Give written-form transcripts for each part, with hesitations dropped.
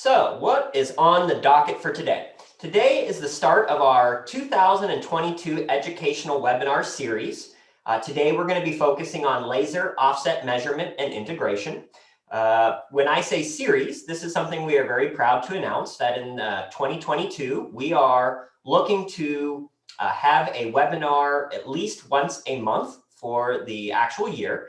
So what is on the docket for today? Today is the start of our 2022 educational webinar series. Today we're going to be focusing on laser offset measurement and integration. When I say series, this is something we are very proud to announce that in 2022, we are looking to have a webinar at least once a month for the actual year.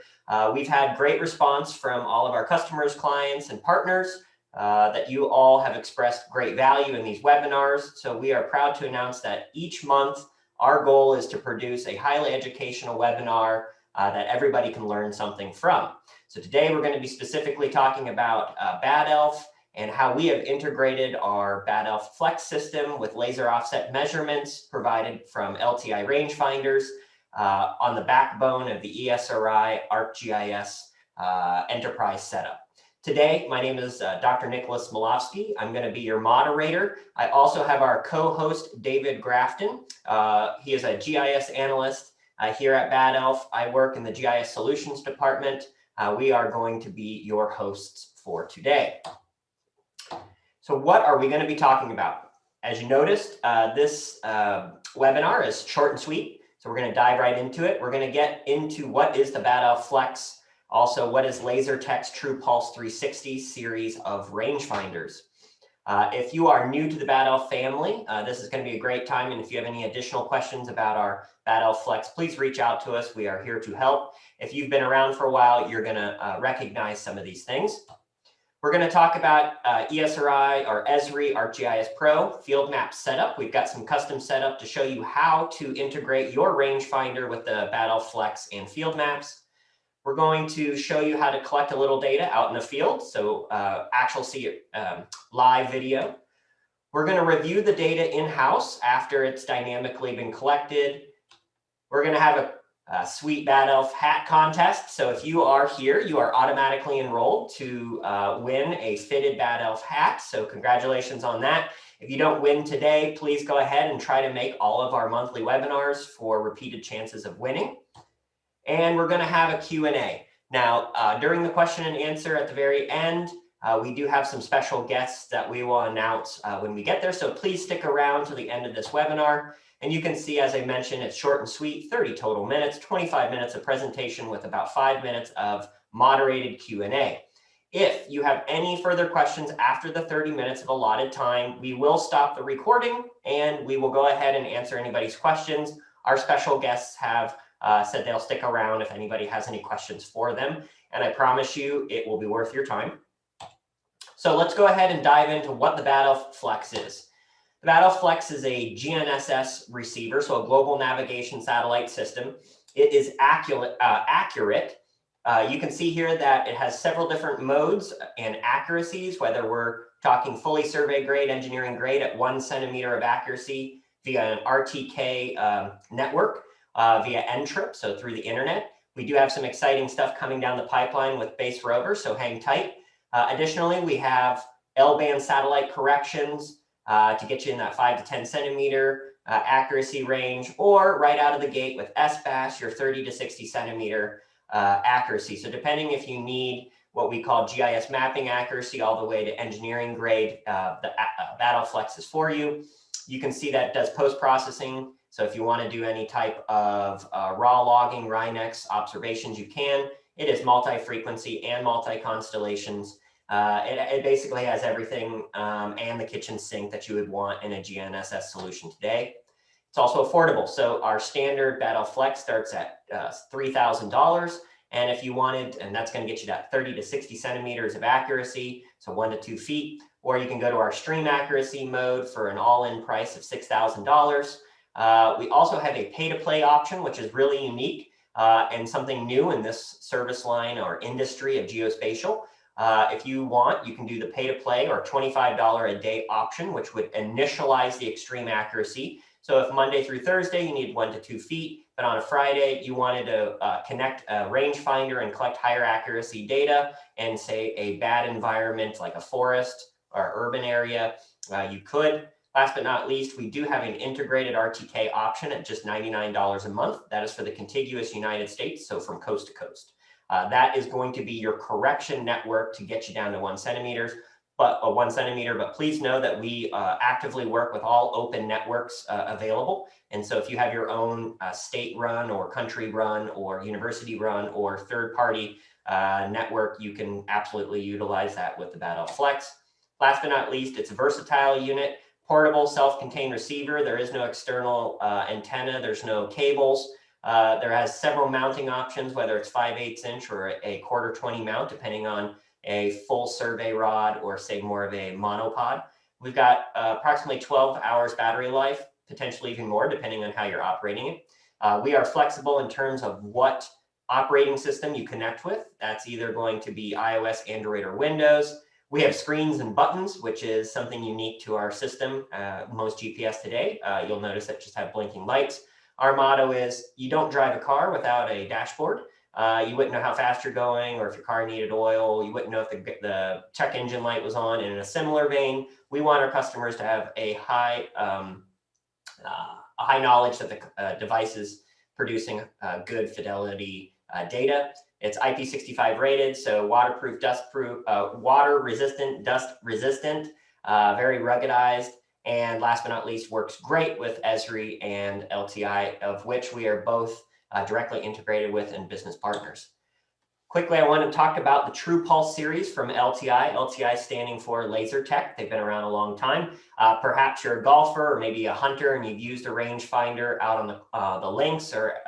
We've had great response from all of our customers, clients, and partners. That you all have expressed great value in these webinars. So we are proud to announce that each month, our goal is to produce a highly educational webinar that everybody can learn something from. So today we're going to be specifically talking about Bad Elf and how we have integrated our Bad Elf Flex system with laser offset measurements provided from LTI Rangefinders on the backbone of the ESRI ArcGIS enterprise setup. Today, my name is Dr. Nicholas Malofsky. I'm going to be your moderator. I also have our co-host, David Grafton. He is a GIS analyst here at Bad Elf. I work in the GIS Solutions Department. We are going to be your hosts for today. So what are we going to be talking about? As you noticed, this webinar is short and sweet. So we're going to dive right into it. We're going to get into what is the Bad Elf Flex. Also, what is LaserTech's True Pulse 360 series of rangefinders? If you are new to the Bad Elf family, this is going to be a great time. And if you have any additional questions about our Bad Elf Flex, please reach out to us. We are here to help. If you've been around for a while, you're going to recognize some of these things. We're going to talk about ESRI or ESRI ArcGIS Pro Field Map Setup. We've got some custom setup to show you how to integrate your rangefinder with the Bad Elf Flex and field maps. We're going to show you how to collect a little data out in the field, so actual see live video. We're going to review the data in-house after it's dynamically been collected. We're going to have a sweet Bad Elf hat contest. So if you are here, you are automatically enrolled to win a fitted Bad Elf hat. So congratulations on that. If you don't win today, please go ahead and try to make all of our monthly webinars for repeated chances of winning. And we're going to have a Q&A. Now, during the question and answer at the very end, we do have some special guests that we will announce when we get there. So please stick around to the end of this webinar. And you can see, as I mentioned, it's short and sweet, 30 total minutes, 25 minutes of presentation with about 5 minutes of moderated Q&A. If you have any further questions after the 30 minutes of allotted time, we will stop the recording and we will go ahead and answer anybody's questions. Our special guests have said they'll stick around if anybody has any questions for them. And I promise you it will be worth your time. So let's go ahead and dive into what the Bad Elf Flex is. The Bad Elf Flex is a GNSS receiver, so a global navigation satellite system. It is accurate. You can see here that it has several different modes and accuracies, whether we're talking fully survey grade, engineering grade at 1 centimeter of accuracy via an RTK network. Via N-trip, so through the internet. We do have some exciting stuff coming down the pipeline with base rover, so hang tight. Additionally, we have L-band satellite corrections to get you in that 5 to 10 centimeter accuracy range, or right out of the gate with S-BAS, your 30 to 60 centimeter accuracy. So depending if you need what we call GIS mapping accuracy all the way to engineering grade, the Bad Elf Flex is for you. You can see that it does post-processing. So if you want to do any type of raw logging, RINEX observations, you can. It is multi-frequency and multi-constellations. It basically has everything and the kitchen sink that you would want in a GNSS solution today. It's also affordable. So our standard Bad Elf Flex starts at $3,000. And if you wanted, and that's going to get you that 30 to 60 centimeters of accuracy, so 1 to 2 feet, or you can go to our stream accuracy mode for an all-in price of $6,000. We also have a pay-to-play option, which is really unique and something new in this service line or industry of geospatial. If you want, you can do the pay-to-play or $25 a day option, which would initialize the extreme accuracy. So if Monday through Thursday, you need 1 to 2 feet, but on a Friday, you wanted to connect a rangefinder and collect higher accuracy data and say a bad environment like a forest or urban area, you could. Last but not least, we do have an integrated RTK option at just $99 a month. That is for the contiguous United States, so from coast to coast. That is going to be your correction network to get you down to 1 centimeter. but 1 centimeter. But please know that we actively work with all open networks available. And so if you have your own state run or country run or university run or third party network, you can absolutely utilize that with the Bad Elf Flex. Last but not least, it's a versatile unit, portable, self-contained receiver. There is no external antenna. There's no cables. There has several mounting options, whether it's 5/8 inch or a 1/4 20 mount, depending on a full survey rod or say more of a monopod. We've got approximately 12 hours battery life, potentially even more, depending on how you're operating it. We are flexible in terms of what operating system you connect with. That's either going to be iOS, Android, or Windows. We have screens and buttons, which is something unique to our system. Most GPS today, you'll notice that just have blinking lights. Our motto is, you don't drive a car without a dashboard. You wouldn't know how fast you're going, or if your car needed oil. You wouldn't know if the check engine light was on. And in a similar vein, we want our customers to have a high knowledge that the device is producing good fidelity data. It's IP65 rated, so waterproof, dustproof, water resistant, dust resistant, very ruggedized. And last but not least, works great with ESRI and LTI, of which we are both directly integrated with and business partners. Quickly, I want to talk about the True Pulse series from LTI. LTI standing for Laser Tech. They've been around a long time. Perhaps you're a golfer or maybe a hunter and you've used a rangefinder out on the links or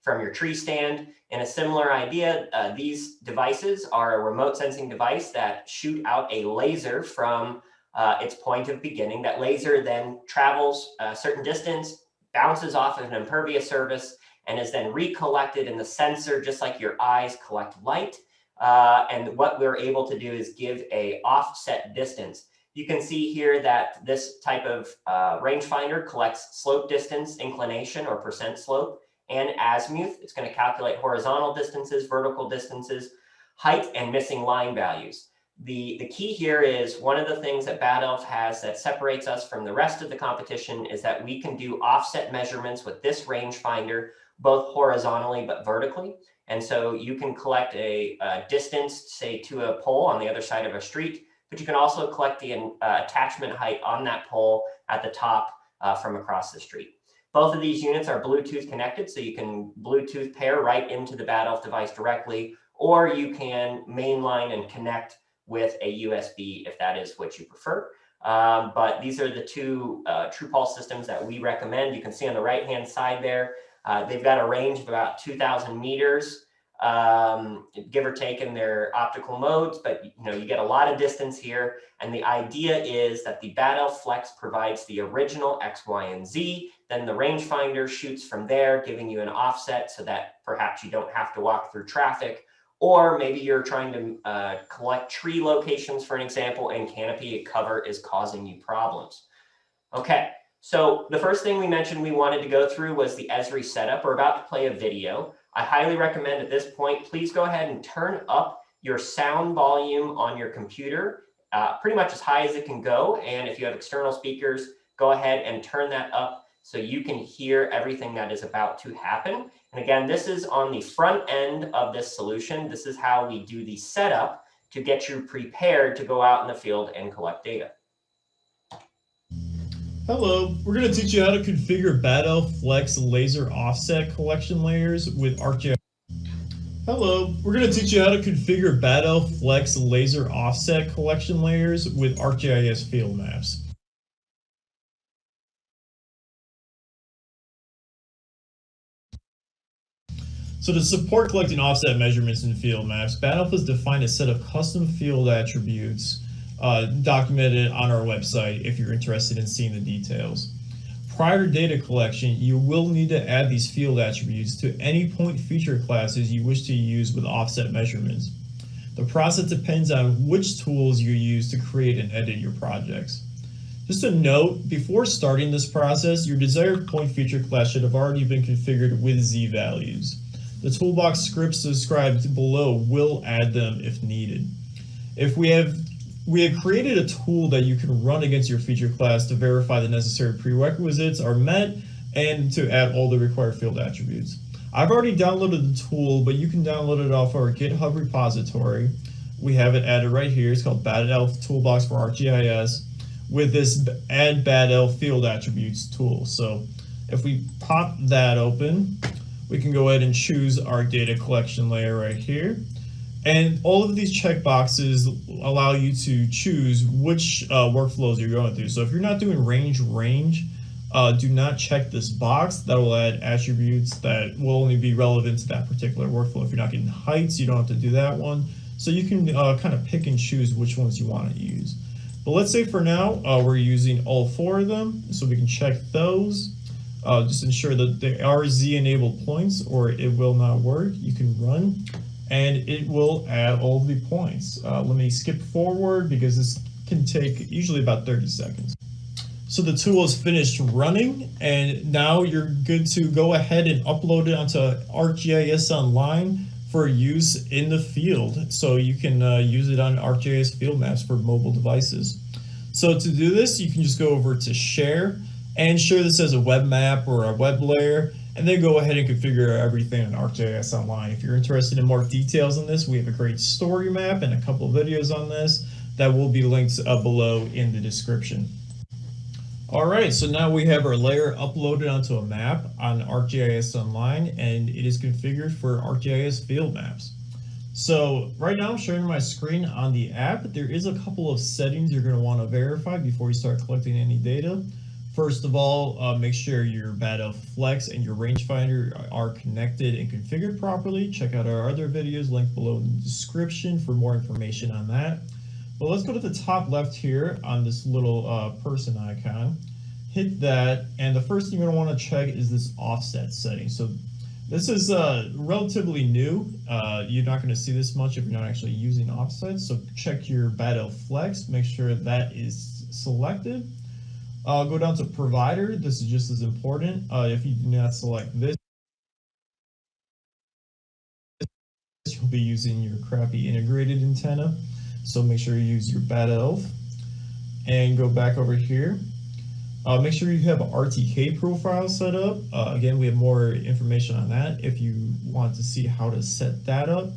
from your tree stand. In a similar idea, these devices are a remote sensing device that shoot out a laser from its point of beginning. That laser then travels a certain distance, bounces off of an impervious surface, and is then recollected in the sensor, just like your eyes collect light. And what we're able to do is give a offset distance. You can see here that this type of rangefinder collects slope distance, inclination, or percent slope, and azimuth. It's going to calculate horizontal distances, vertical distances, height, and missing line values. The key here is one of the things that Bad Elf has that separates us from the rest of the competition is that we can do offset measurements with this rangefinder, both horizontally but vertically. And so you can collect a distance, say, to a pole on the other side of a street, but you can also collect the attachment height on that pole at the top from across the street. Both of these units are Bluetooth connected, so you can Bluetooth pair right into the Bad Elf device directly, or you can mainline and connect with a USB if that is what you prefer. But these are the two True Pulse systems that we recommend. You can see on the right-hand side there, they've got a range of about 2,000 meters, give or take in their optical modes, but you get a lot of distance here. And the idea is that the Bad Elf Flex provides the original X, Y, and Z. Then the rangefinder shoots from there, giving you an offset so that perhaps you don't have to walk through traffic. Or maybe you're trying to collect tree locations, for an example, and canopy cover is causing you problems. Okay, so the first thing we mentioned we wanted to go through was the ESRI setup. We're about to play a video. I highly recommend at this point, please go ahead and turn up your sound volume on your computer, pretty much as high as it can go. And if you have external speakers, go ahead and turn that up so you can hear everything that is about to happen. And again, this is on the front end of this solution. This is how we do the setup to get you prepared to go out in the field and collect data. Hello, we're going to teach you how to configure Bad Elf Flex laser offset collection layers with ArcGIS. Hello, we're going to teach you how to configure Bad Elf Flex laser offset collection layers with ArcGIS field maps. So to support collecting offset measurements in field maps, Bad Elf has defined a set of custom field attributes documented on our website if you're interested in seeing the details. Prior to data collection, you will need to add these field attributes to any point feature classes you wish to use with offset measurements. The process depends on which tools you use to create and edit your projects. Just a note, before starting this process, your desired point feature class should have already been configured with Z values. The toolbox scripts described below will add them if needed. We have created a tool that you can run against your feature class to verify the necessary prerequisites are met and to add all the required field attributes. I've already downloaded the tool, but you can download it off our GitHub repository. We have it added right here. It's called Bad Elf Toolbox for ArcGIS with this Add Bad Elf Field Attributes tool. So if we pop that open, we can go ahead and choose our data collection layer right here. And all of these checkboxes allow you to choose which workflows you're going through. So if you're not doing range, do not check this box. That will add attributes that will only be relevant to that particular workflow. If you're not getting heights, you don't have to do that one. So you can kind of pick and choose which ones you want to use. But let's say for now, we're using all 4 of them. So we can check those. Just ensure that they are Z-enabled points or it will not work. You can run and it will add all of the points. Let me skip forward because this can take usually about 30 seconds. So the tool is finished running, and now you're good to go ahead and upload it onto ArcGIS Online for use in the field. So you can use it on ArcGIS field maps for mobile devices. So to do this, you can just go over to Share and share this as a web map or a web layer, and then go ahead and configure everything on ArcGIS Online. If you're interested in more details on this, we have a great story map and a couple of videos on this that will be linked below in the description. All right, so now we have our layer uploaded onto a map on ArcGIS Online, and it is configured for ArcGIS field maps. So right now I'm showing my screen on the app. There is a couple of settings you're going to want to verify before you start collecting any data. First of all, make sure your Bad Elf Flex and your rangefinder are connected and configured properly. Check out our other videos linked below in the description for more information on that. But let's go to the top left here on this little person icon. Hit that, and the first thing you're going to want to check is this offset setting. So this is relatively new. You're not going to see this much if you're not actually using offsets. So check your Bad Elf Flex, make sure that is selected. Go down to provider. This is just as important. If you do not select this, you'll be using your crappy integrated antenna. So make sure you use your Bad Elf and go back over here. Make sure you have an RTK profile set up. Again, we have more information on that if you want to see how to set that up.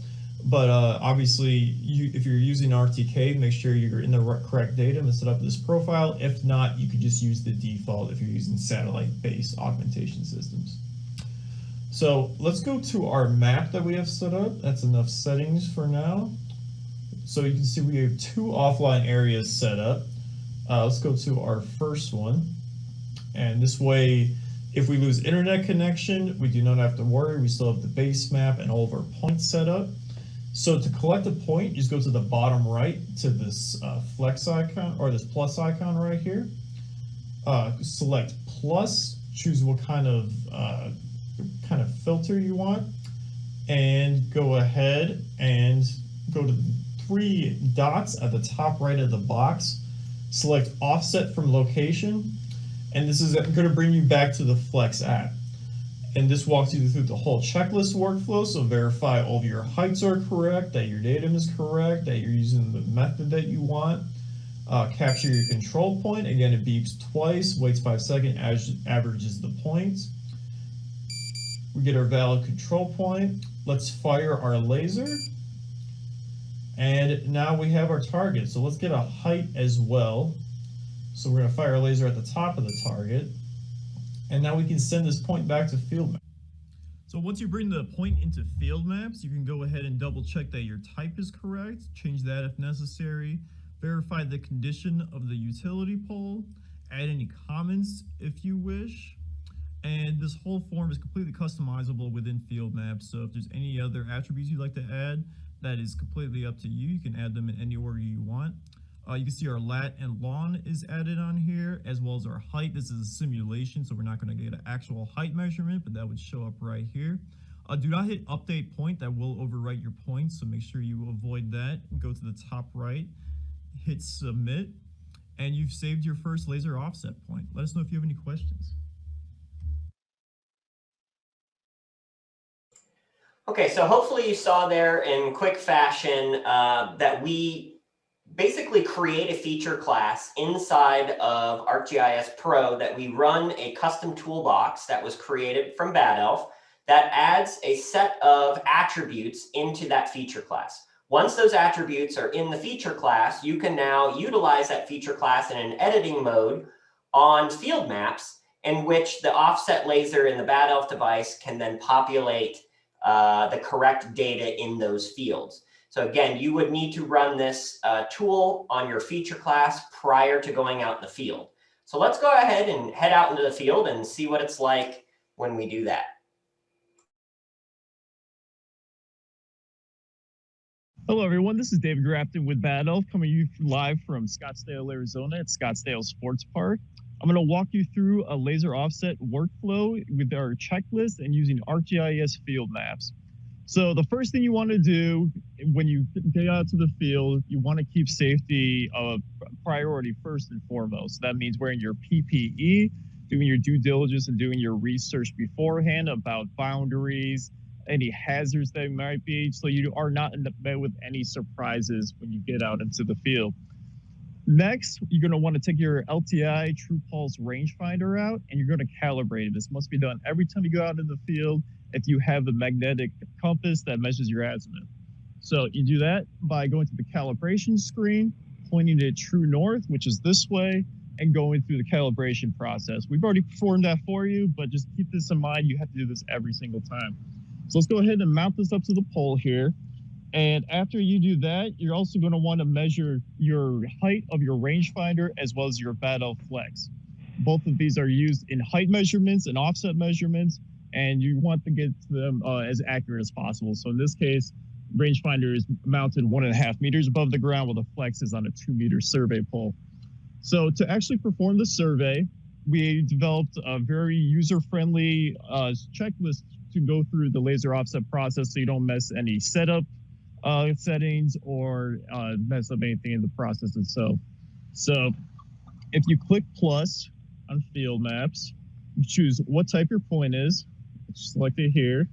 But obviously, if you're using RTK, make sure you're in the correct data and set up this profile. If not, you could just use the default if you're using satellite-based augmentation systems. So let's go to our map that we have set up. That's enough settings for now. So you can see we have 2 offline areas set up. Let's go to our first one. And this way, if we lose internet connection, we do not have to worry. We still have the base map and all of our points set up. So to collect a point, just go to the bottom right to this flex icon or this plus icon right here. Select plus, choose what kind of filter you want, and go ahead and go to the 3 dots at the top right of the box. Select offset from location, and this is going to bring you back to the Flex app. And this walks you through the whole checklist workflow, so verify all of your heights are correct, that your datum is correct, that you're using the method that you want. Capture your control point. Again, it beeps twice, waits 5 seconds, averages the points. We get our valid control point. Let's fire our laser. And now we have our target. So let's get a height as well. So we're going to fire a laser at the top of the target. And now we can send this point back to field map. So once you bring the point into field maps, you can go ahead and double check that your type is correct, change that if necessary, verify the condition of the utility pole, add any comments if you wish. And this whole form is completely customizable within field maps. So if there's any other attributes you'd like to add, that is completely up to you. You can add them in any order you want. You can see our lat and long is added on here, as well as our height. This is a simulation, so we're not going to get an actual height measurement, but that would show up right here. Do not hit update point. That will overwrite your points, so make sure you avoid that. Go to the top right, hit submit, and you've saved your first laser offset point. Let us know if you have any questions. Okay, so hopefully you saw there in quick fashion that we basically create a feature class inside of ArcGIS Pro that we run a custom toolbox that was created from Bad Elf that adds a set of attributes into that feature class. Once those attributes are in the feature class, you can now utilize that feature class in an editing mode on field maps, in which the offset laser in the Bad Elf device can then populate the correct data in those fields. So again, you would need to run this tool on your feature class prior to going out in the field. So let's go ahead and head out into the field and see what it's like when we do that. Hello, everyone. This is David Grafton with Bad Elf, coming to you live from Scottsdale, Arizona at Scottsdale Sports Park. I'm going to walk you through a laser offset workflow with our checklist and using ArcGIS field maps. So the first thing you want to do when you get out to the field, you want to keep safety a priority first and foremost. That means wearing your PPE, doing your due diligence and doing your research beforehand about boundaries, any hazards that might be, so you are not met with any surprises when you get out into the field. Next, you're going to want to take your LTI True Pulse rangefinder out, and you're going to calibrate it. This must be done every time you go out in the field if you have the magnetic compass that measures your azimuth. So you do that by going to the calibration screen, pointing it true north, which is this way, and going through the calibration process. We've already performed that for you, but just keep this in mind. You have to do this every single time. So let's go ahead and mount this up to the pole here. And after you do that, you're also going to want to measure your height of your rangefinder as well as your Bad Elf Flex. Both of these are used in height measurements and offset measurements, and you want to get them as accurate as possible. So in this case, rangefinder is mounted 1.5 meters above the ground, while the Flex is on a 2-meter survey pole. So to actually perform the survey, we developed a very user-friendly checklist to go through the laser offset process so you don't mess any setup settings or mess up anything in the process itself. So if you click plus on field maps, you choose what type your point is, select it here,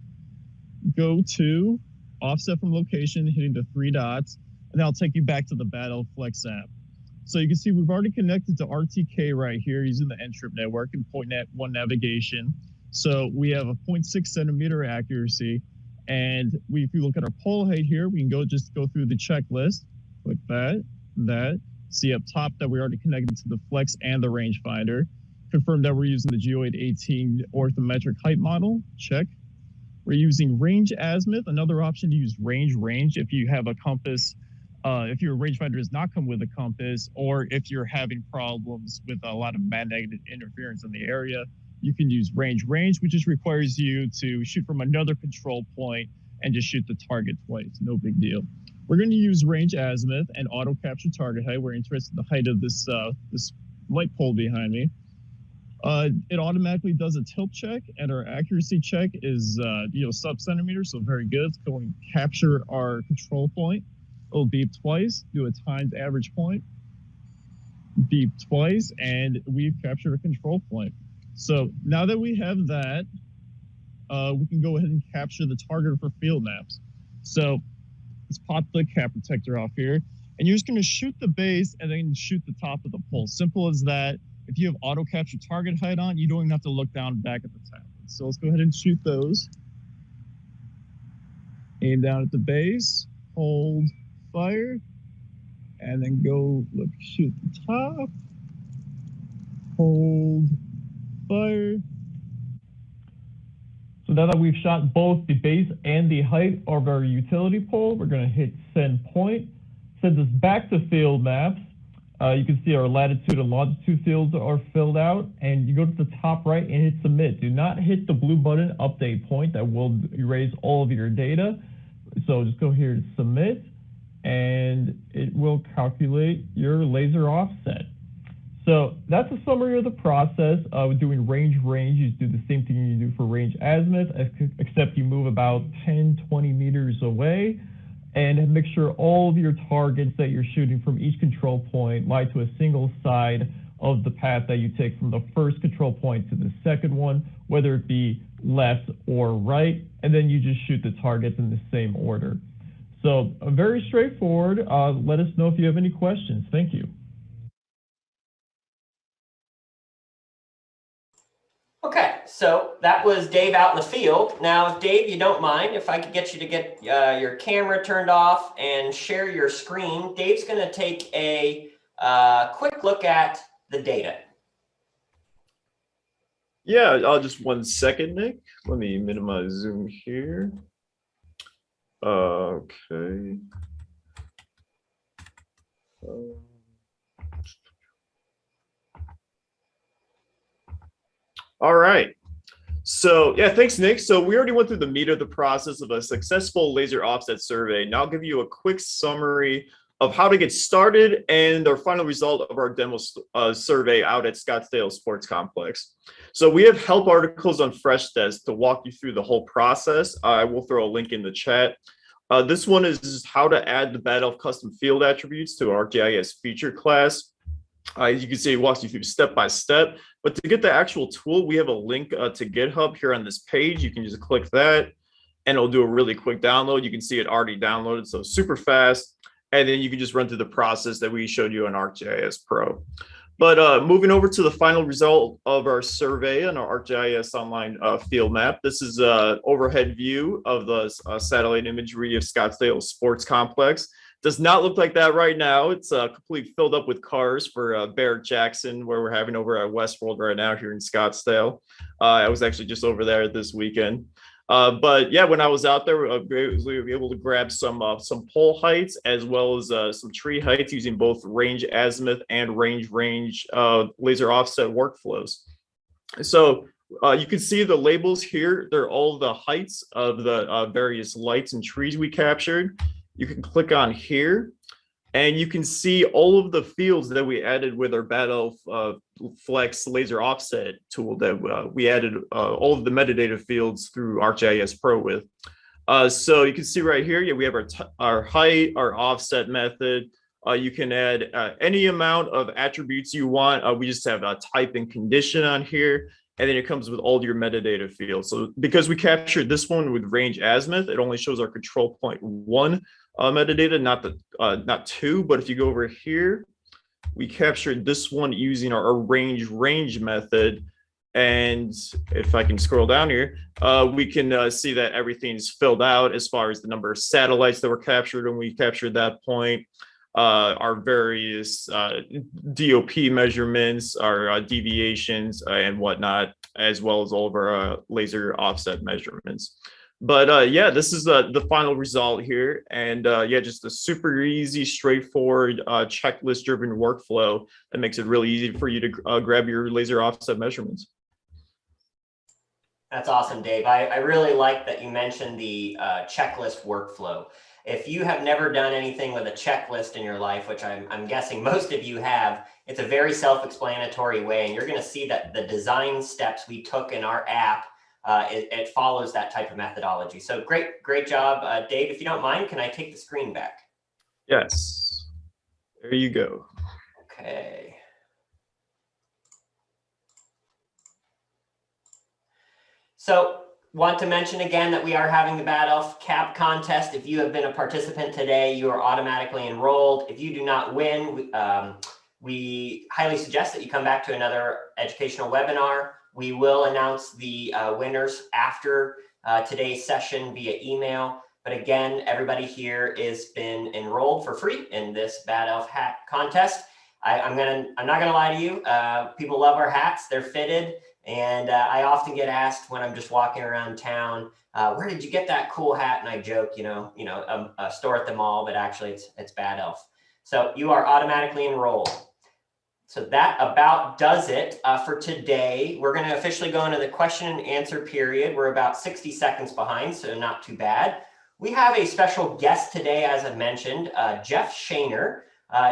go to offset from location, hitting the 3 dots, and that'll take you back to the Bad Elf Flex app. So you can see we've already connected to RTK right here using the N-Trip network and point-net-1 navigation. So we have a 0.6 centimeter accuracy. And if you look at our pole height here, we can just go through the checklist, click that, see up top that we already connected to the Flex and the rangefinder, confirm that we're using the Geoid 18 orthometric height model, check. We're using range azimuth, another option to use range if you have a compass, if your rangefinder does not come with a compass, or if you're having problems with a lot of magnetic interference in the area. You can use range, which just requires you to shoot from another control point and just shoot the target twice. No big deal. We're going to use range azimuth and auto capture target height. We're interested in the height of this this light pole behind me. It automatically does a tilt check, and our accuracy check is sub-centimeter, so very good. It's going to capture our control point. It'll beep twice, do a timed average point, beep twice, and we've captured a control point. So now that we have that, we can go ahead and capture the target for field maps. So let's pop the cap protector off here, and you're just going to shoot the base and then shoot the top of the pole. Simple as that. If you have auto capture target height on, you don't even have to look down back at the top. So let's go ahead and shoot those. Aim down at the base, hold, fire, and then go shoot the top, hold, fire. So now that we've shot both the base and the height of our utility pole, we're going to hit send point. Sends us back to field maps. You can see our latitude and longitude fields are filled out, and you go to the top right and hit submit. Do not hit the blue button update point. That will erase all of your data. So just go here to submit, and it will calculate your laser offset. So that's a summary of the process of doing range. You do the same thing you do for range azimuth, except you move about 10, 20 meters away and make sure all of your targets that you're shooting from each control point lie to a single side of the path that you take from the first control point to the second one, whether it be left or right, and then you just shoot the targets in the same order. So very straightforward. Let us know if you have any questions. Thank you. Okay, so that was Dave out in the field. Now, if Dave, you don't mind, if I could get you to get your camera turned off and share your screen, Dave's going to take a quick look at the data. Yeah, I'll just 1 second, Nick. Let me minimize Zoom here. Okay. All right. So yeah, thanks, Nick. So we already went through the meat of the process of a successful laser offset survey. Now I'll give you a quick summary of how to get started and our final result of our demo survey out at Scottsdale Sports Complex. So we have help articles on Freshdesk to walk you through the whole process. I will throw a link in the chat. This one is how to add the Bad Elf custom field attributes to our ArcGIS feature class. As you can see, it walks you through step by step. But to get the actual tool, we have a link to GitHub here on this page. You can just click that and it'll do a really quick download. You can see it already downloaded, so super fast. And then you can just run through the process that we showed you on ArcGIS Pro. But moving over to the final result of our survey on our ArcGIS online field map. This is an overhead view of the satellite imagery of Scottsdale Sports Complex. Does not look like that right now. It's completely filled up with cars for Barrett Jackson, where we're having over at Westworld right now here in Scottsdale. I was actually just over there this weekend. But yeah, when I was out there, we were able to grab some pole heights as well as some tree heights using both range azimuth and range laser offset workflows. So you can see the labels here. They're all the heights of the various lights and trees we captured. You can click on here and you can see all of the fields that we added with our Bad Elf Flex laser offset tool that we added all of the metadata fields through ArcGIS Pro with. So you can see right here, yeah, we have our height, our offset method. You can add any amount of attributes you want. We just have a type and condition on here. And then it comes with all your metadata fields. So because we captured this one with range azimuth, it only shows our control point 1 metadata, not 2. But if you go over here, we captured this one using our range method. And if I can scroll down here, we can see that everything's filled out as far as the number of satellites that were captured when we captured that point. Our various DOP measurements, our deviations and whatnot, as well as all of our laser offset measurements. But yeah, this is the final result here. And yeah, just a super easy, straightforward checklist-driven workflow that makes it really easy for you to grab your laser offset measurements. That's awesome, Dave. I really like that you mentioned the checklist workflow. If you have never done anything with a checklist in your life, which I'm guessing most of you have, it's a very self-explanatory way, and you're going to see that the design steps we took in our app, it follows that type of methodology. So great job, Dave. If you don't mind, can I take the screen back? Yes. There you go. Okay. So want to mention again that we are having the Bad Elf Cap contest. If you have been a participant today, you are automatically enrolled. If you do not win, we highly suggest that you come back to another educational webinar. We will announce the winners after today's session via email. But again, everybody here has been enrolled for free in this Bad Elf hat contest. I'm not gonna lie to you. People love our hats. They're fitted. And I often get asked when I'm just walking around town, where did you get that cool hat? And I joke, a store at the mall, but actually it's Bad Elf. So you are automatically enrolled. So that about does it for today. We're going to officially go into the question and answer period. We're about 60 seconds behind, so not too bad. We have a special guest today, as I mentioned, Jeff Shaner.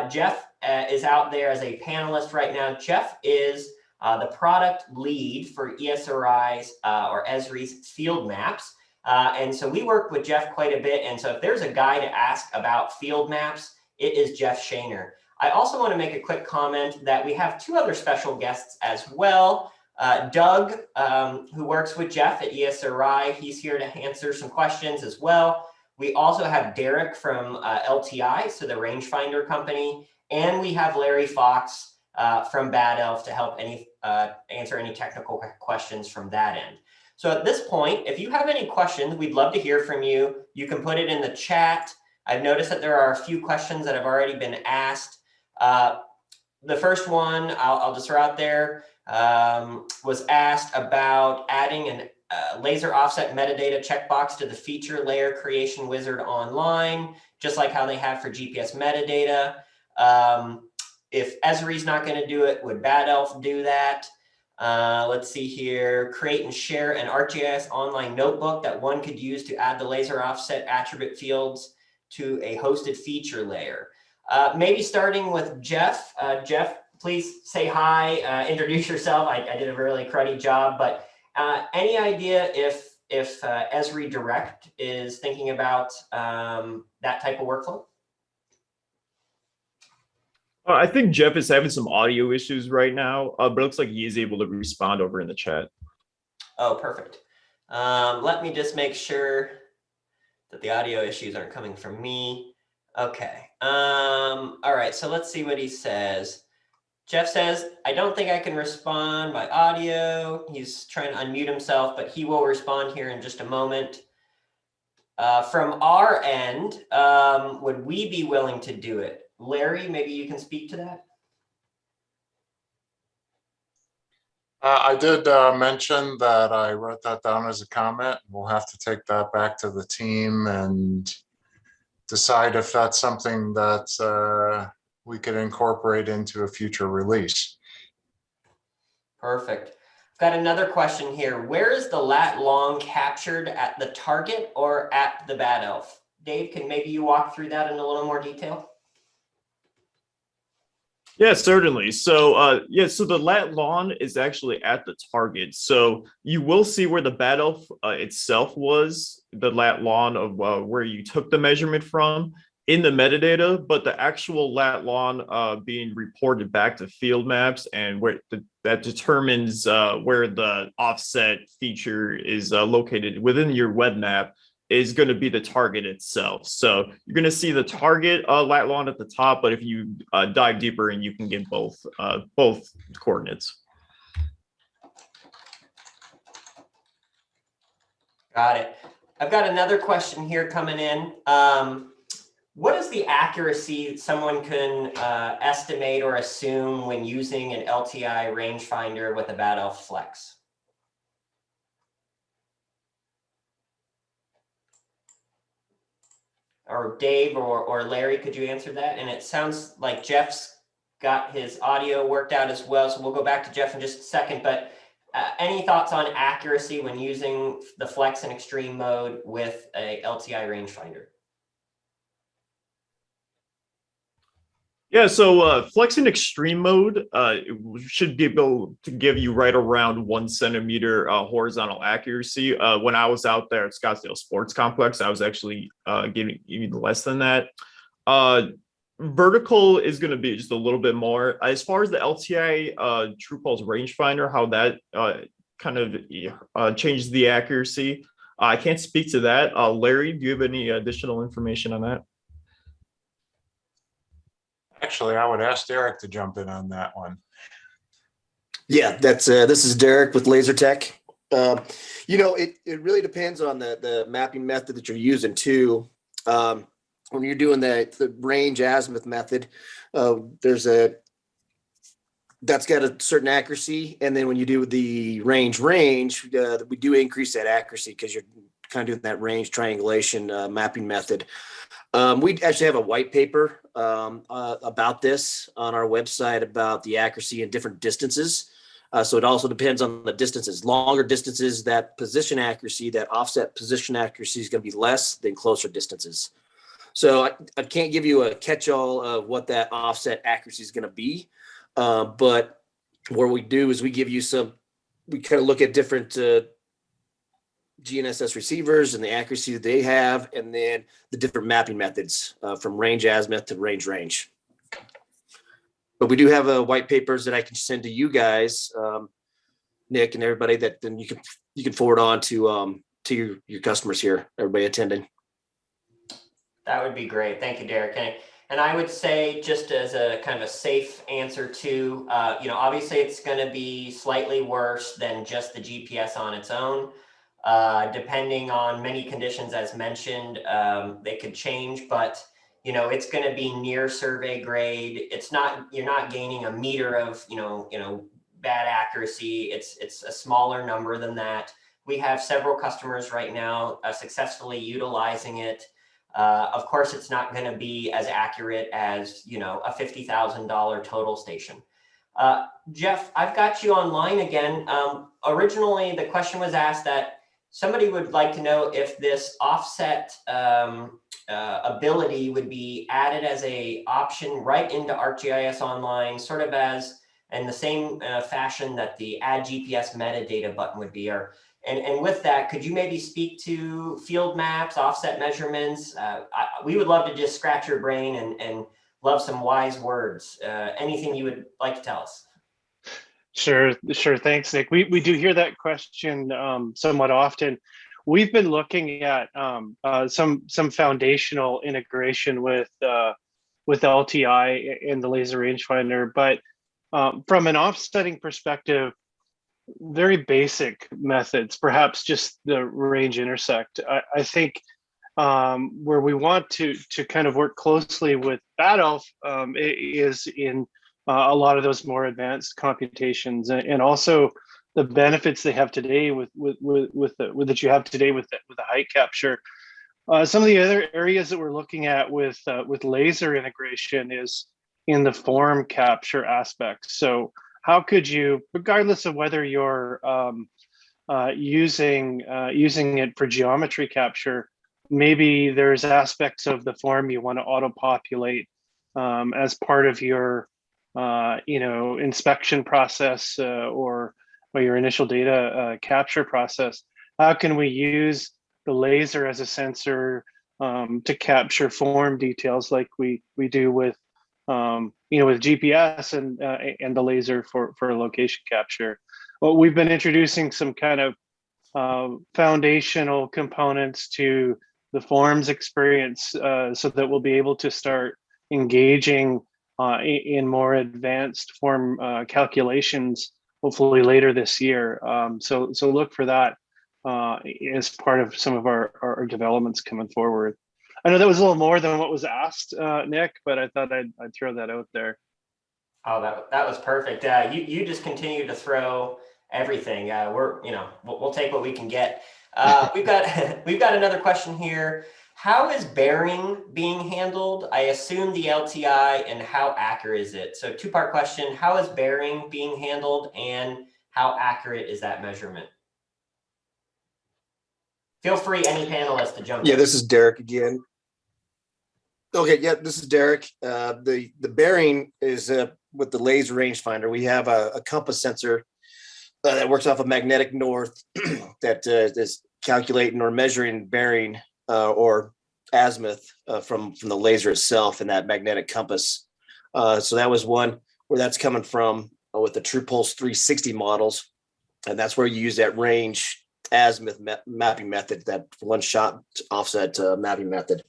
Jeff is out there as a panelist right now. Jeff is the product lead for ESRI's or ESRI's field maps. And so we work with Jeff quite a bit. And so if there's a guy to ask about field maps, it is Jeff Shaner. I also want to make a quick comment that we have two other special guests as well. Doug, who works with Jeff at ESRI, he's here to answer some questions as well. We also have Derek from LTI, so the rangefinder company. And we have Larry Fox from Bad Elf to help answer any technical questions from that end. So at this point, if you have any questions, we'd love to hear from you. You can put it in the chat. I've noticed that there are a few questions that have already been asked. The first one, I'll just throw out there, was asked about adding an laser offset metadata checkbox to the feature layer creation wizard online, just like how they have for GPS metadata. If ESRI is not going to do it, would Bad Elf do that? Let's see here. Create and share an ArcGIS online notebook that one could use to add the laser offset attribute fields to a hosted feature layer. Maybe starting with Jeff. Jeff, please say hi, introduce yourself. I did a really cruddy job, but any idea if ESRI Direct is thinking about that type of workflow? I think Jeff is having some audio issues right now, but it looks like he is able to respond over in the chat. Oh, perfect. Let me just make sure that the audio issues aren't coming from me. Okay. All right. So let's see what he says. Jeff says, I don't think I can respond by audio. He's trying to unmute himself, but he will respond here in just a moment. From our end, would we be willing to do it? Larry, maybe you can speak to that. I did mention that I wrote that down as a comment. We'll have to take that back to the team and decide if that's something that we could incorporate into a future release. Perfect. Got another question here. Where is the lat long captured, at the target or at the Bad Elf? Dave, can maybe you walk through that in a little more detail? Yeah, certainly. So so the lat long is actually at the target. So you will see where the Bad Elf itself was, the lat long of where you took the measurement from in the metadata, but the actual lat long being reported back to field maps and where that determines where the offset feature is located within your web map is going to be the target itself. So you're going to see the target lat long at the top, but if you dive deeper and you can get both coordinates. Got it. I've got another question here coming in. What is the accuracy someone can estimate or assume when using an LTI rangefinder with a Bad Elf Flex? Or Dave or Larry, could you answer that? And it sounds like Jeff's got his audio worked out as well, so we'll go back to Jeff in just a second. But any thoughts on accuracy when using the Flex in extreme mode with a LTI rangefinder? Yeah, so Flex in extreme mode should be able to give you right around 1 centimeter horizontal accuracy. When I was out there at Scottsdale Sports Complex, I was actually giving even less than that. Vertical is going to be just a little bit more. As far as the LTI TruePulse rangefinder, how that kind of changes the accuracy, I can't speak to that. Larry, do you have any additional information on that? Actually, I would ask Derek to jump in on that one. Yeah, this is Derek with Laser Tech. You know, it really depends on the mapping method that you're using too. When you're doing the range azimuth method, that's got a certain accuracy, and then when you do the range, we do increase that accuracy because you're kind of doing that range triangulation mapping method. We actually have a white paper about this on our website about the accuracy in different distances. So it also depends on the distances. Longer distances, that position accuracy, that offset position accuracy is going to be less than closer distances. So I can't give you a catch-all of what that offset accuracy is going to be. But what we do is we kind of look at different GNSS receivers and the accuracy that they have, and then the different mapping methods from range azimuth to range. But we do have white papers that I can send to you guys, Nick and everybody, that then you can forward on to your customers here, everybody attending. That would be great. Thank you, Derek. And I would say, just as a kind of a safe answer too, obviously it's going to be slightly worse than just the GPS on its own. Depending on many conditions, as mentioned, they could change, but it's going to be near survey grade. You're not gaining a meter of, bad accuracy. It's a smaller number than that. We have several customers right now successfully utilizing it. Of course, it's not going to be as accurate as, a $50,000 total station. Jeff, I've got you online again. Originally, the question was asked that somebody would like to know if this offset ability would be added as a option right into ArcGIS Online, sort of as in the same fashion that the Add GPS Metadata button would be. And with that, could you maybe speak to field maps, offset measurements? We would love to just scratch your brain and love some wise words. Anything you would like to tell us? Sure. Thanks, Nick. We do hear that question somewhat often. We've been looking at some foundational integration with LTI and the Laser Rangefinder, but from an offsetting perspective, very basic methods, perhaps just the range intersect. I think where we want to kind of work closely with Bad Elf is in a lot of those more advanced computations, and also the benefits they have today with that you have today with the height capture. Some of the other areas that we're looking at with laser integration is in the form capture aspect. So how could you, regardless of whether you're using it for geometry capture, maybe there's aspects of the form you want to auto-populate as part of your inspection process or your initial data capture process. How can we use the laser as a sensor to capture form details like we do with with GPS and the laser for location capture? Well, we've been introducing some kind of foundational components to the forms experience so that we'll be able to start engaging in more advanced form calculations, hopefully later this year. So look for that as part of some of our developments coming forward. I know that was a little more than what was asked, Nick, but I thought I'd throw that out there. Oh, that was perfect. You just continue to throw everything. We'll take what we can get. We've got another question here. How is bearing being handled? I assume the LTI, and how accurate is it? So two-part question. How is bearing being handled, and how accurate is that measurement? Feel free, any panelist, to jump in. Yeah, this is Derek again. Okay, yeah, this is Derek. The bearing is with the laser rangefinder. We have a compass sensor that works off of magnetic north that is calculating or measuring bearing or azimuth from the laser itself in that magnetic compass. So that was one where that's coming from with the True Pulse 360 models, and that's where you use that range azimuth mapping method, that one-shot offset mapping method.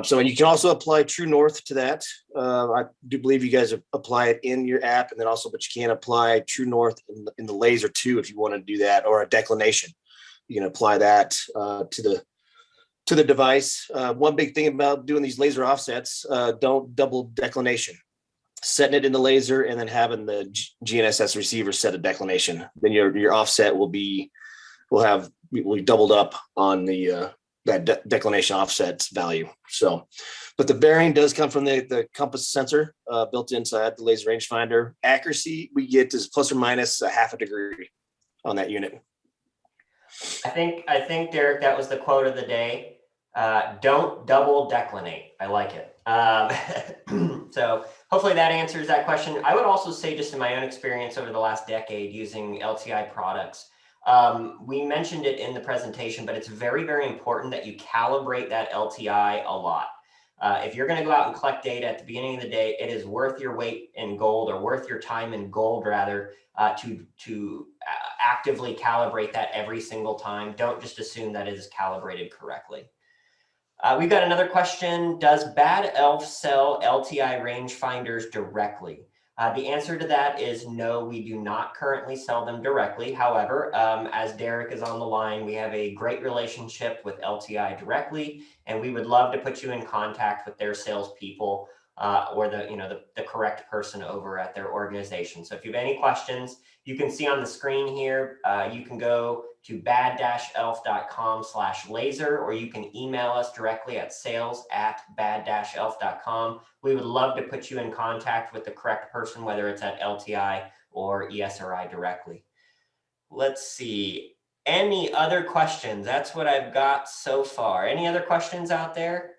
So, and you can also apply True North to that. I do believe you guys apply it in your app, and then also, but you can apply True North in the laser too if you want to do that, or a declination. You can apply that to the device. One big thing about doing these laser offsets: don't double declination. Setting it in the laser and then having the GNSS receiver set a declination, then your offset will be doubled up on the that declination offset value. So, but the bearing does come from the compass sensor built inside the laser rangefinder. Accuracy we get is plus or minus a half a degree on that unit. I think Derek, that was the quote of the day. Don't double declinate. I like it. So hopefully that answers that question. I would also say, just in my own experience over the last decade using LTI products, we mentioned it in the presentation, but it's very, very important that you calibrate that LTI a lot. If you're going to go out and collect data at the beginning of the day, it is worth your weight in gold, or worth your time in gold rather, to actively calibrate that every single time. Don't just assume that it is calibrated correctly. We've got another question. Does Bad Elf sell LTI rangefinders directly? The answer to that is no, we do not currently sell them directly. However, as Derek is on the line, we have a great relationship with LTI directly, and we would love to put you in contact with their salespeople or the correct person over at their organization. So if you have any questions, you can see on the screen here, you can go to bad-elf.com/laser, or you can email us directly at sales@bad-elf.com. We would love to put you in contact with the correct person, whether it's at LTI or ESRI directly. Let's see. Any other questions? That's what I've got so far. Any other questions out there?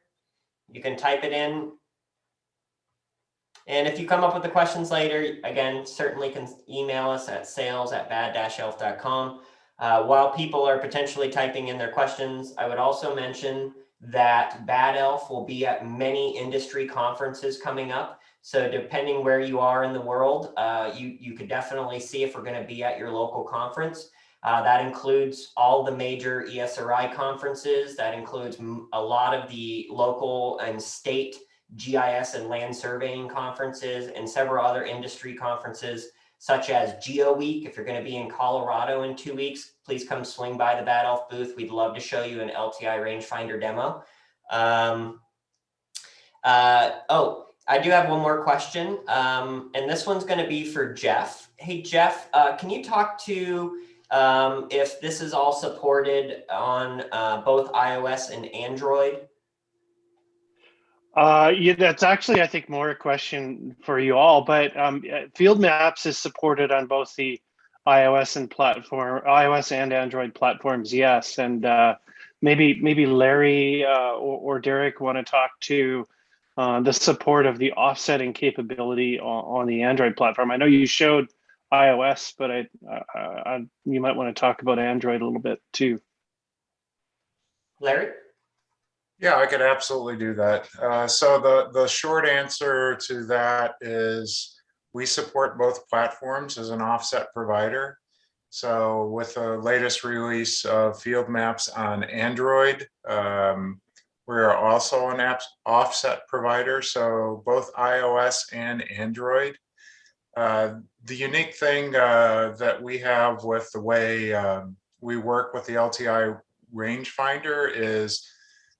You can type it in. And if you come up with the questions later, again, certainly can email us at sales@bad-elf.com. While people are potentially typing in their questions, I would also mention that Bad Elf will be at many industry conferences coming up. So depending where you are in the world, you could definitely see if we're going to be at your local conference. That includes all the major ESRI conferences. That includes a lot of the local and state GIS and land surveying conferences, and several other industry conferences such as Geo Week. If you're going to be in Colorado in 2 weeks, please come swing by the Bad Elf booth. We'd love to show you an LTI rangefinder demo. I do have one more question, and this one's going to be for Jeff. Hey, Jeff, can you talk to if this is all supported on both iOS and Android? Yeah, that's actually, I think, more a question for you all, but Field Maps is supported on both the iOS and Android platforms, yes. And maybe Larry or Derek want to talk to the support of the offsetting capability on the Android platform. I know you showed iOS, but you might want to talk about Android a little bit too. Larry? Yeah, I could absolutely do that. So the short answer to that is we support both platforms as an offset provider. So with the latest release of Field Maps on Android, we're also an offset provider. So both iOS and Android. The unique thing that we have with the way we work with the LTI rangefinder is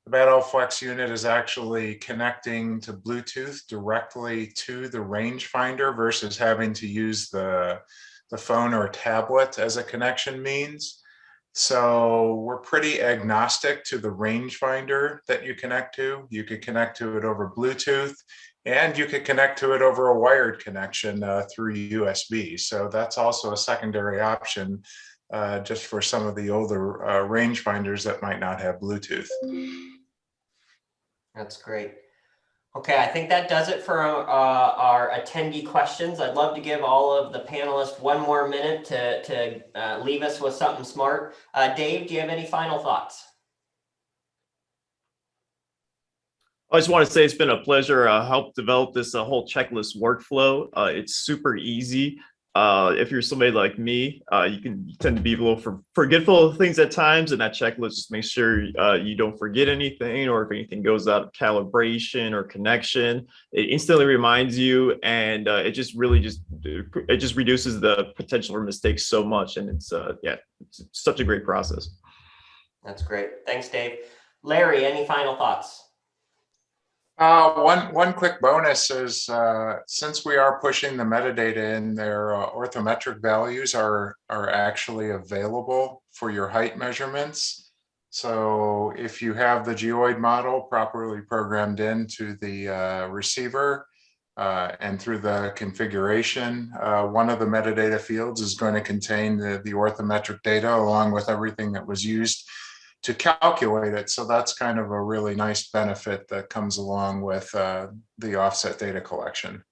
the Bad Elf Flex unit is actually connecting to Bluetooth directly to the rangefinder versus having to use the phone or tablet as a connection means. So we're pretty agnostic to the rangefinder that you connect to. You could connect to it over Bluetooth, and you could connect to it over a wired connection through USB. So that's also a secondary option just for some of the older rangefinders that might not have Bluetooth. That's great. Okay, I think that does it for our attendee questions. I'd love to give all of the panelists one more minute to leave us with something smart. Dave, do you have any final thoughts? I just want to say it's been a pleasure. Help develop this whole checklist workflow. It's super easy. If you're somebody like me, you tend to be a little forgetful of things at times, and that checklist just makes sure you don't forget anything, or if anything goes out of calibration or connection, it instantly reminds you, and it just reduces the potential for mistakes so much, and it's such a great process. That's great. Thanks, Dave. Larry, any final thoughts? One quick bonus is since we are pushing the metadata in there, orthometric values are actually available for your height measurements. So if you have the geoid model properly programmed into the receiver and through the configuration, one of the metadata fields is going to contain the orthometric data along with everything that was used to calculate it. So that's kind of a really nice benefit that comes along with the offset data collection.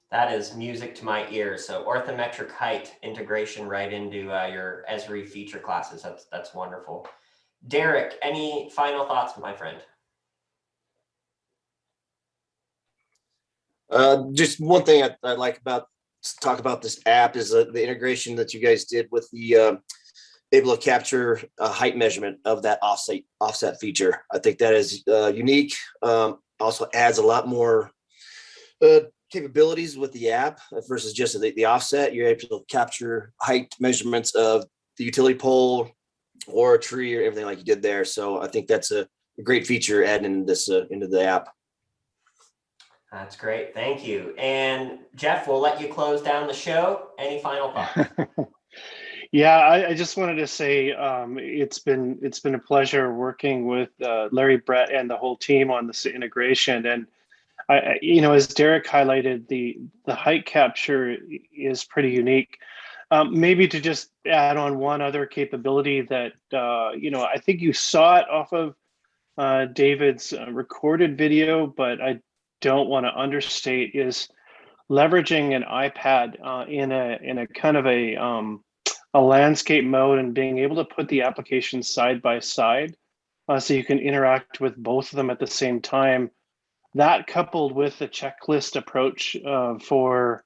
That is music to my ears. So orthometric height integration right into your ESRI feature classes. That's wonderful. Derek, any final thoughts, my friend? Just one thing I'd like talk about this app is the integration that you guys did with the able to capture a height measurement of that offset feature. I think that is unique. Also adds a lot more capabilities with the app versus just the offset. You're able to capture height measurements of the utility pole or a tree or everything like you did there. So I think that's a great feature adding into this into the app. That's great. Thank you. And Jeff, we'll let you close down the show. Any final thoughts? Yeah, I just wanted to say it's been a pleasure working with Larry, Brett, and the whole team on this integration. And as Derek highlighted, the height capture is pretty unique. Maybe to just add on one other capability that I think you saw it off of David's recorded video, but I don't want to understate is leveraging an iPad in a kind of a landscape mode and being able to put the applications side by side so you can interact with both of them at the same time. That coupled with the checklist approach for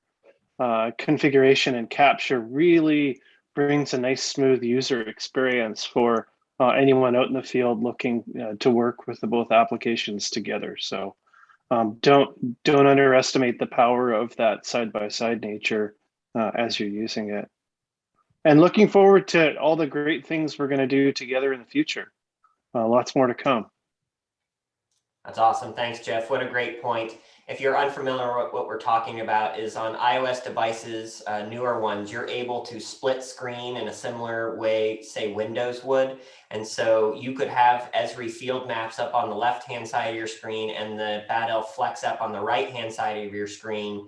configuration and capture really brings a nice smooth user experience for anyone out in the field looking to work with both applications together. So don't underestimate the power of that side-by-side nature as you're using it. And looking forward to all the great things we're going to do together in the future. Lots more to come. That's awesome. Thanks, Jeff. What a great point. If you're unfamiliar with what we're talking about is on iOS devices, newer ones, you're able to split screen in a similar way, say Windows would. And so you could have ESRI field maps up on the left-hand side of your screen and the BADL Flex up on the right-hand side of your screen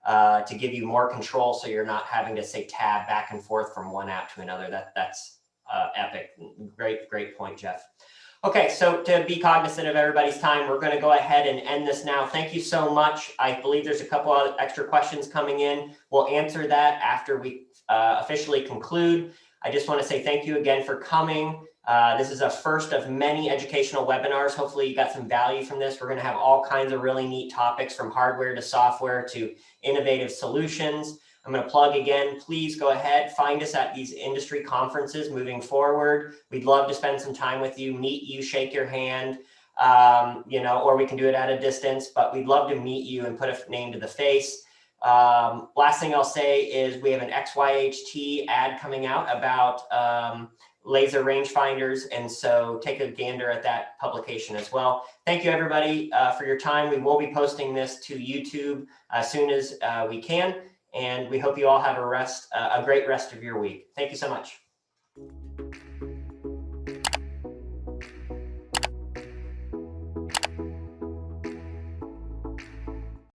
to give you more control so you're not having to, say, tab back and forth from one app to another. That's epic. Great point, Jeff. Okay, so to be cognizant of everybody's time, we're going to go ahead and end this now. Thank you so much. I believe there's a couple of extra questions coming in. We'll answer that after we officially conclude. I just want to say thank you again for coming. This is a first of many educational webinars. Hopefully you got some value from this. We're going to have all kinds of really neat topics from hardware to software to innovative solutions. I'm going to plug again, please go ahead, find us at these industry conferences moving forward. We'd love to spend some time with you, meet you, shake your hand, or we can do it at a distance, but we'd love to meet you and put a name to the face. Last thing I'll say is we have an XYHT ad coming out about laser rangefinders, and so take a gander at that publication as well. Thank you, everybody, for your time. We will be posting this to YouTube as soon as we can. And we hope you all have a great rest of your week. Thank you so much.